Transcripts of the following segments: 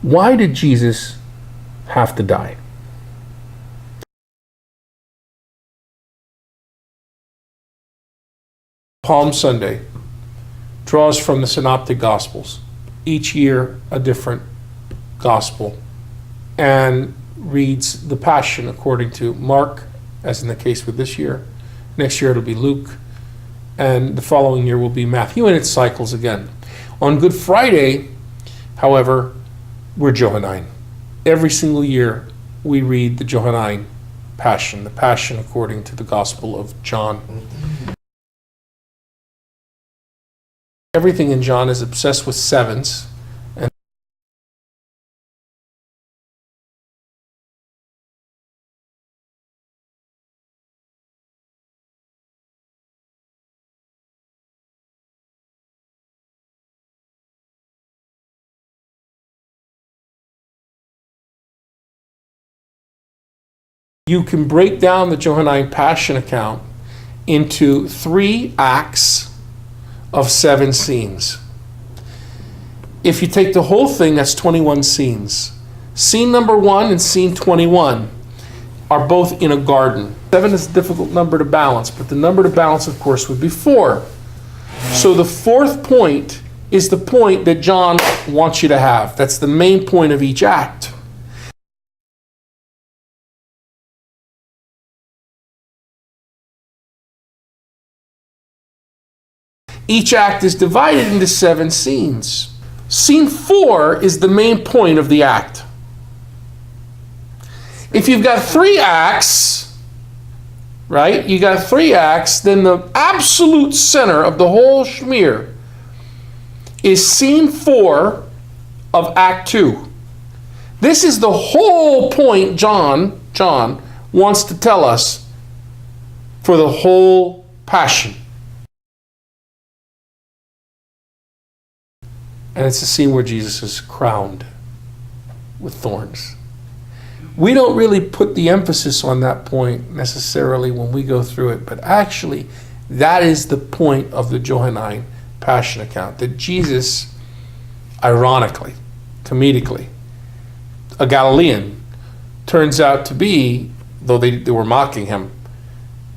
Why did Jesus have to die? Palm Sunday draws from the Synoptic Gospels. Each year a different gospel, and reads the Passion according to Mark, as in the case with this year. Next year it'll be Luke, and the following year will be Matthew, and it cycles again. On Good Friday, however, we're Johannine. Every single year we read the Johannine Passion, the Passion according to the Gospel of John. Everything in John is obsessed with sevens. And you can break down the Johannine Passion account into 3 acts of 7 scenes. If you take the whole thing, that's 21 scenes. Scene number 1 and scene 21 are both in a garden. 7 is a difficult number to balance, but the number to balance, of course, would be 4. So the 4th point is the point that John wants you to have. That's the main point of each act. Each act is divided into 7 scenes. Scene 4 is the main point of the act. If you've got 3 acts, right? You got 3 acts, then the absolute center of the whole schmear is scene 4 of Act 2. This is the whole point John wants to tell us for the whole Passion. And it's a scene where Jesus is crowned with thorns. We don't really put the emphasis on that point necessarily when we go through it, but actually that is the point of the Johannine Passion account, that Jesus, ironically, comedically, a Galilean, turns out to be, though they were mocking him,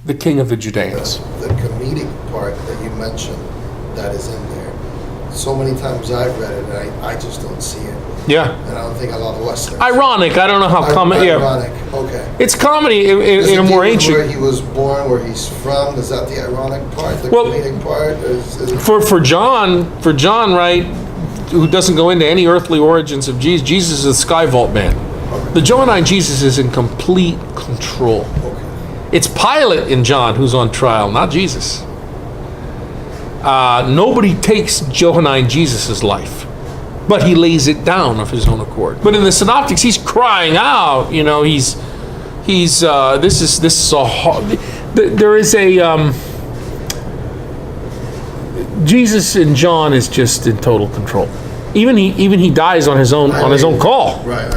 the king of the Judeans. The comedic part that you mentioned, that is in there. So many times I've read it, and I just don't see it. Yeah. And I don't think a lot of Westerners. Ironic. I don't know how comedy. Ironic. Okay. It's comedy in a more ancient. Where he was born, where he's from. Is that the ironic part? The comedic part? For John, right, who doesn't go into any earthly origins of Jesus. Jesus is a sky vault man. Okay. The Johannine Jesus is in complete control. Okay. It's Pilate in John who's on trial, not Jesus. Nobody takes Johannine Jesus' life, but he lays it down of his own accord. But in the Synoptics, he's crying out. You know, this is a hard. There is a Jesus in John is just in total control. Even he dies on his own call. Right.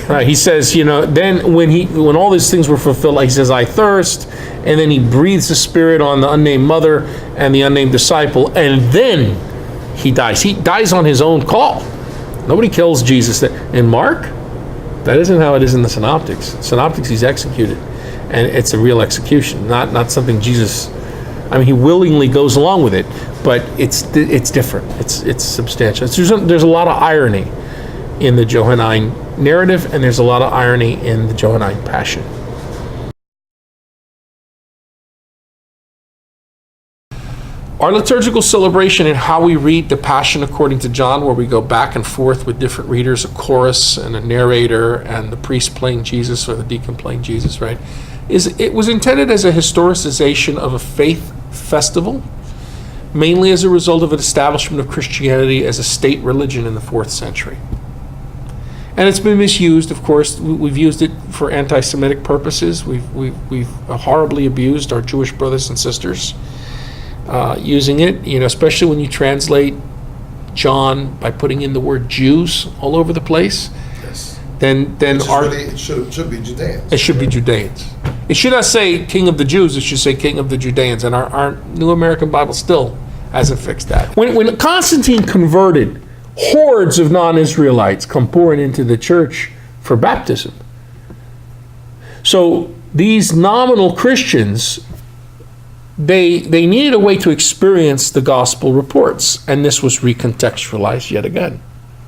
Right. He says, then when all these things were fulfilled, he says, I thirst. And then he breathes the Spirit on the unnamed mother and the unnamed disciple, and then he dies. He dies on his own call. Nobody kills Jesus. In Mark, that isn't how it is in the Synoptics. Synoptics, he's executed, and it's a real execution, not something Jesus. I mean, he willingly goes along with it, but it's different. It's substantial. There's a lot of irony in the Johannine narrative, and there's a lot of irony in the Johannine Passion. Our liturgical celebration and how we read the Passion according to John, where we go back and forth with different readers, a chorus and a narrator, and the priest playing Jesus or the deacon playing Jesus, right? It was intended as a historicization of a faith festival, mainly as a result of an establishment of Christianity as a state religion in the 4th century. And it's been misused, of course. We've used it for anti-Semitic purposes. We've horribly abused our Jewish brothers and sisters. Using it, especially when you translate John by putting in the word Jews all over the place. Yes. Then it should be Judeans. It should be Judeans. It should not say King of the Jews. It should say King of the Judeans. And our New American Bible still hasn't fixed that. When Constantine converted Hordes of non-Israelites come pouring into the church for baptism. So these nominal Christians, they needed a way to experience the gospel reports, and this was recontextualized yet again.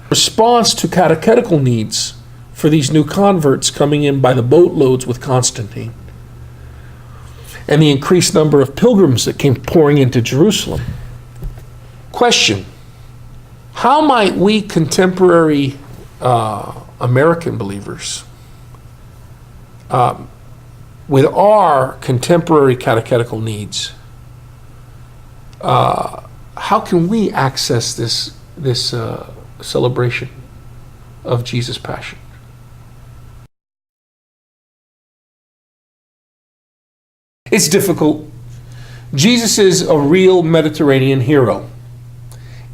Response to catechetical needs for these new converts coming in by the boatloads with Constantine, and the increased number of pilgrims that came pouring into Jerusalem. Question: how might we contemporary American believers, with our contemporary catechetical needs, how can we access this celebration of Jesus' Passion? It's difficult. Jesus is a real Mediterranean hero.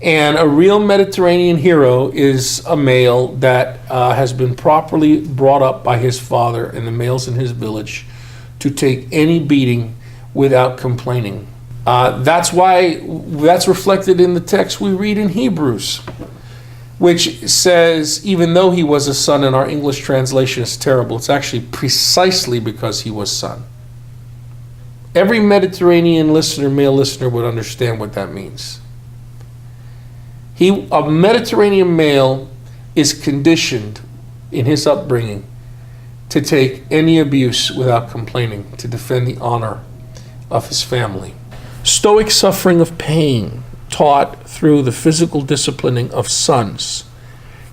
And a real Mediterranean hero is a male that has been properly brought up by his father and the males in his village to take any beating without complaining. That's reflected in the text we read in Hebrews, which says, even though he was a son, and our English translation is terrible, it's actually precisely because he was son. Every Mediterranean listener, male listener, would understand what that means. A Mediterranean male is conditioned in his upbringing to take any abuse without complaining, to defend the honor of his family. Stoic suffering of pain taught through the physical disciplining of sons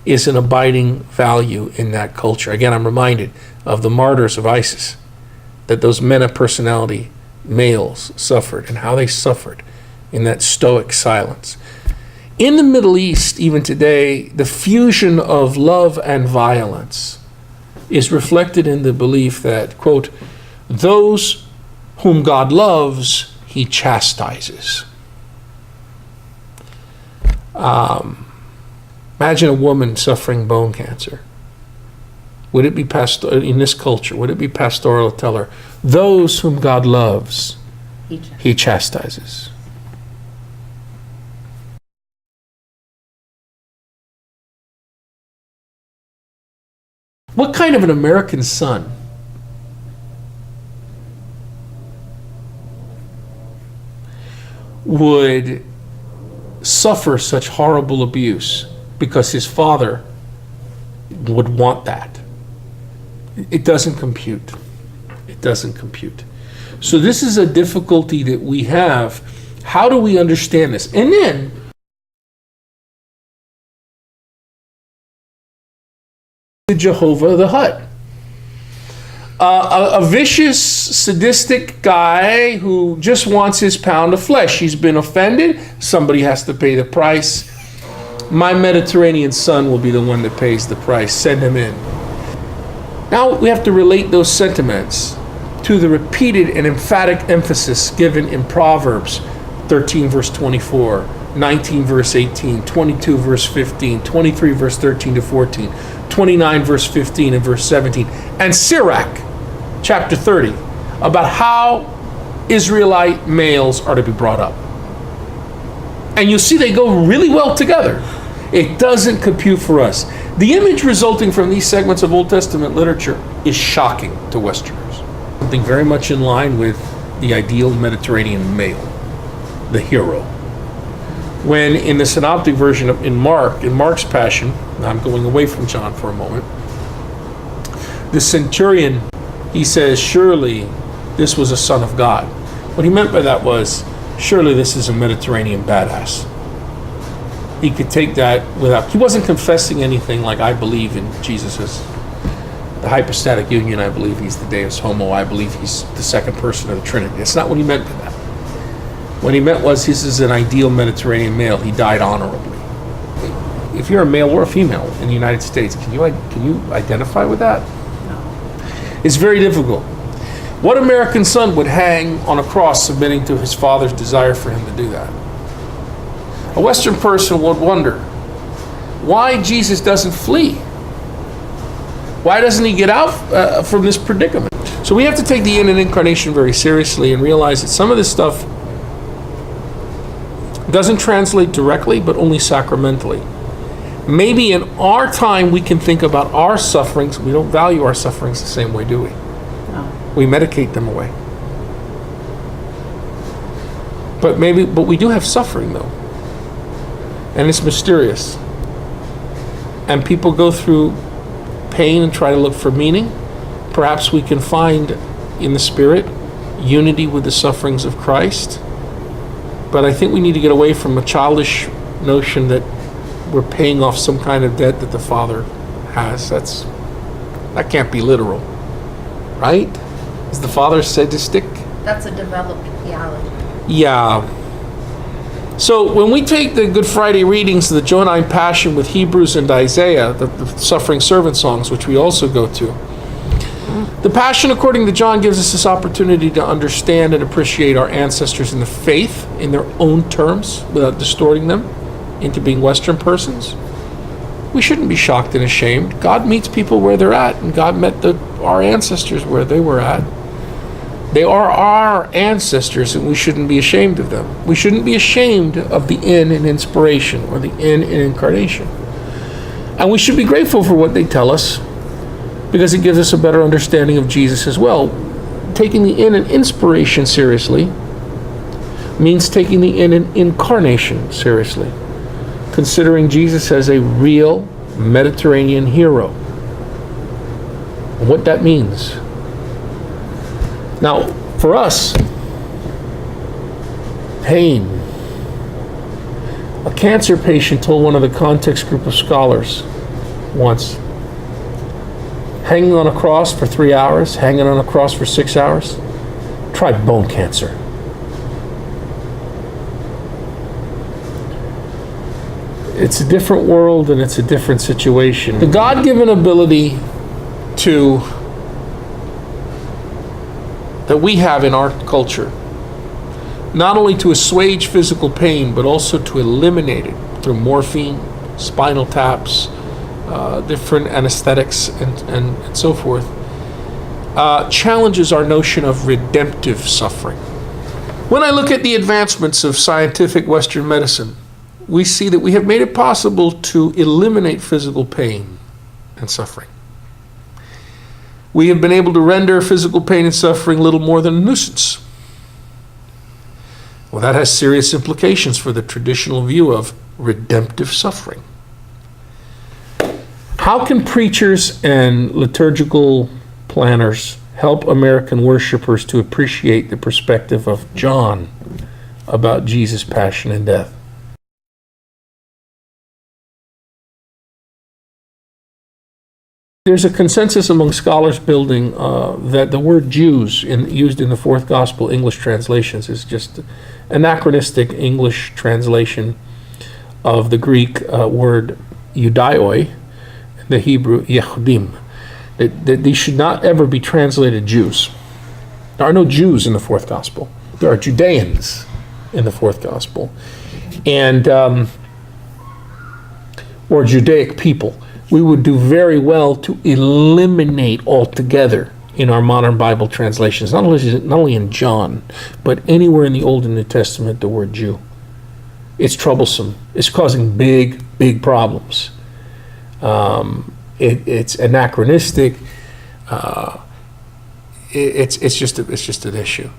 is an abiding value in that culture. Again, I'm reminded of the martyrs of ISIS, that those men of personality, males, suffered, and how they suffered in that stoic silence. In the Middle East, even today, the fusion of love and violence is reflected in the belief that, quote, those whom God loves, he chastises. Imagine a woman suffering bone cancer. Would it be in this culture, would it be pastoral to tell her, those whom God loves, he chastises? What kind of an American son would suffer such horrible abuse because his father would want that? It doesn't compute. It doesn't compute. So this is a difficulty that we have. How do we understand this? And then Jehovah the Hutt. A vicious, sadistic guy who just wants his pound of flesh. He's been offended. Somebody has to pay the price. My Mediterranean son will be the one that pays the price. Send him in. Now we have to relate those sentiments to the repeated and emphatic emphasis given in Proverbs 13 verse 24, 19 verse 18, 22 verse 15, 23 verse 13 to 14, 29 verse 15 and verse 17, and Sirach chapter 30, about how Israelite males are to be brought up. And you see they go really well together. It doesn't compute for us. The image resulting from these segments of Old Testament literature is shocking to Westerners. Something very much in line with the ideal Mediterranean male, the hero. When in the synoptic version in Mark's Passion, I'm going away from John for a moment, the centurion, he says, surely this was a son of God. What he meant by that was, surely this is a Mediterranean badass. He could take that without, he wasn't confessing anything like, I believe in Jesus as the hypostatic union, I believe he's the Deus Homo, I believe he's the second person of the Trinity. That's not what he meant by that. What he meant was, this is an ideal Mediterranean male. He died honorably. If you're a male or a female in the United States, can you identify with that? No. It's very difficult. What American son would hang on a cross submitting to his father's desire for him to do that? A Western person would wonder why Jesus doesn't flee. Why doesn't he get out from this predicament? So we have to take the incarnation very seriously and realize that some of this stuff doesn't translate directly, but only sacramentally. Maybe in our time we can think about our sufferings. We don't value our sufferings the same way, do we? No. We medicate them away. But we do have suffering though. And it's mysterious. And people go through pain and try to look for meaning. Perhaps we can find in the Spirit unity with the sufferings of Christ. But I think we need to get away from a childish notion that we're paying off some kind of debt that the Father has. That can't be literal, right? Is the Father sadistic? That's a developed theology. Yeah. So when we take the Good Friday readings of the Johannine Passion with Hebrews and Isaiah, the suffering servant songs, which we also go to, the Passion according to John gives us this opportunity to understand and appreciate our ancestors in the faith in their own terms without distorting them into being Western persons. We shouldn't be shocked and ashamed. God meets people where they're at, and God met our ancestors where they were at. They are our ancestors, and we shouldn't be ashamed of them. We shouldn't be ashamed of the in in inspiration or the in incarnation. And we should be grateful for what they tell us, because it gives us a better understanding of Jesus as well. Taking the in and inspiration seriously means taking the in and incarnation seriously, considering Jesus as a real Mediterranean hero. And what that means. Now, for us, pain. A cancer patient told one of the context group of scholars once, hanging on a cross for 3 hours, hanging on a cross for 6 hours, try bone cancer. It's a different world and it's a different situation. The God-given ability that we have in our culture, not only to assuage physical pain, but also to eliminate it through morphine, spinal taps, different anesthetics, and so forth, challenges our notion of redemptive suffering. When I look at the advancements of scientific Western medicine, we see that we have made it possible to eliminate physical pain and suffering. We have been able to render physical pain and suffering little more than a nuisance. Well, that has serious implications for the traditional view of redemptive suffering. How can preachers and liturgical planners help American worshipers to appreciate the perspective of John about Jesus' passion and death? There's a consensus among scholars building that the word Jews used in the fourth gospel English translations is just anachronistic English translation of the Greek word Judaioi, the Hebrew Yehudim. That these should not ever be translated Jews. There are no Jews in the fourth gospel. There are Judeans in the fourth gospel, and or Judaic people. We would do very well to eliminate altogether in our modern Bible translations, not only in John, but anywhere in the Old and New Testament, the word Jew. It's troublesome. It's causing big problems. It's anachronistic. It's just an issue.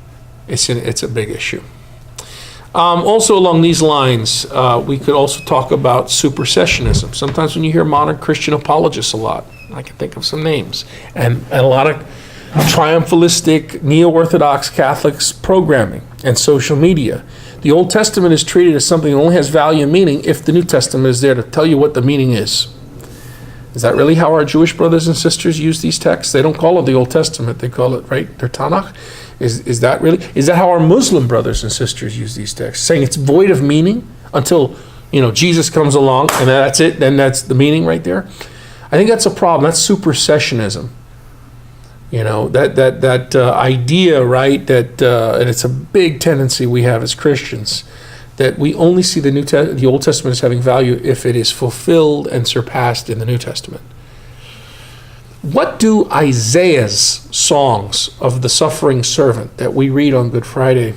It's a big issue. Also along these lines, we could also talk about supersessionism. Sometimes when you hear modern Christian apologists a lot, I can think of some names, and a lot of triumphalistic neo-Orthodox Catholics programming and social media. The Old Testament is treated as something that only has value and meaning if the New Testament is there to tell you what the meaning is. Is that really how our Jewish brothers and sisters use these texts? They don't call it the Old Testament, they call it, right, their Tanakh. Is that how our Muslim brothers and sisters use these texts? Saying it's void of meaning until, Jesus comes along and that's it, then that's the meaning right there. I think that's a problem. That's supersessionism. That idea, right, that, and it's a big tendency we have as Christians, that we only see the Old Testament as having value if it is fulfilled and surpassed in the New Testament. What do Isaiah's songs of the suffering servant that we read on Good Friday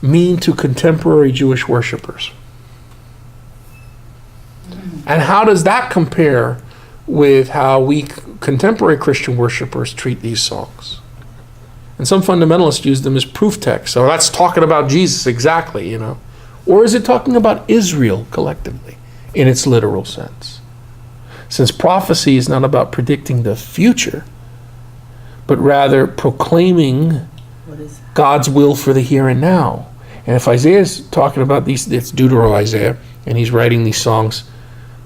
mean to contemporary Jewish worshipers? And how does that compare with how we contemporary Christian worshipers treat these songs? And some fundamentalists use them as proof texts. So that's talking about Jesus exactly, you know. Or is it talking about Israel collectively in its literal sense? Since prophecy is not about predicting the future, but rather proclaiming God's will for the here and now. And if Isaiah's talking about these, it's Deutero-Isaiah, and he's writing these songs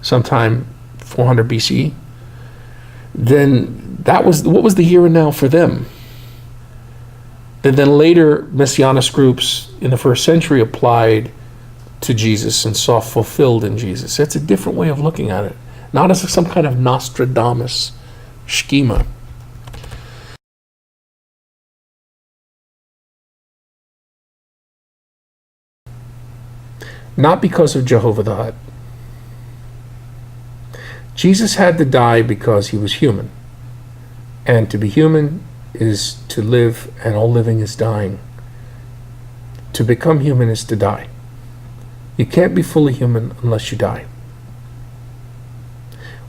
sometime 400 BC, then that was, what was the here and now for them? That then later messianic groups in the first century applied to Jesus and saw fulfilled in Jesus. That's a different way of looking at it. Not as some kind of Nostradamus schema. Not because of Jehovah the Hutt. Jesus had to die because he was human. And to be human is to live, and all living is dying. To become human is to die. You can't be fully human unless you die.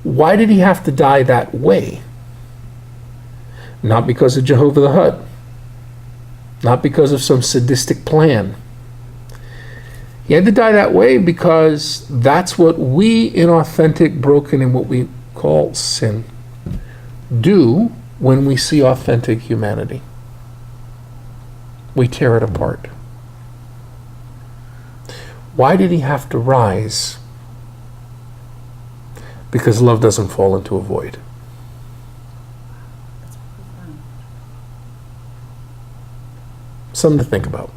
Why did he have to die that way? Not because of Jehovah the Hutt. Not because of some sadistic plan. He had to die that way because that's what we inauthentic, broken, and what we call sin do when we see authentic humanity. We tear it apart. Why did he have to rise? Because love doesn't fall into a void. Something to think about.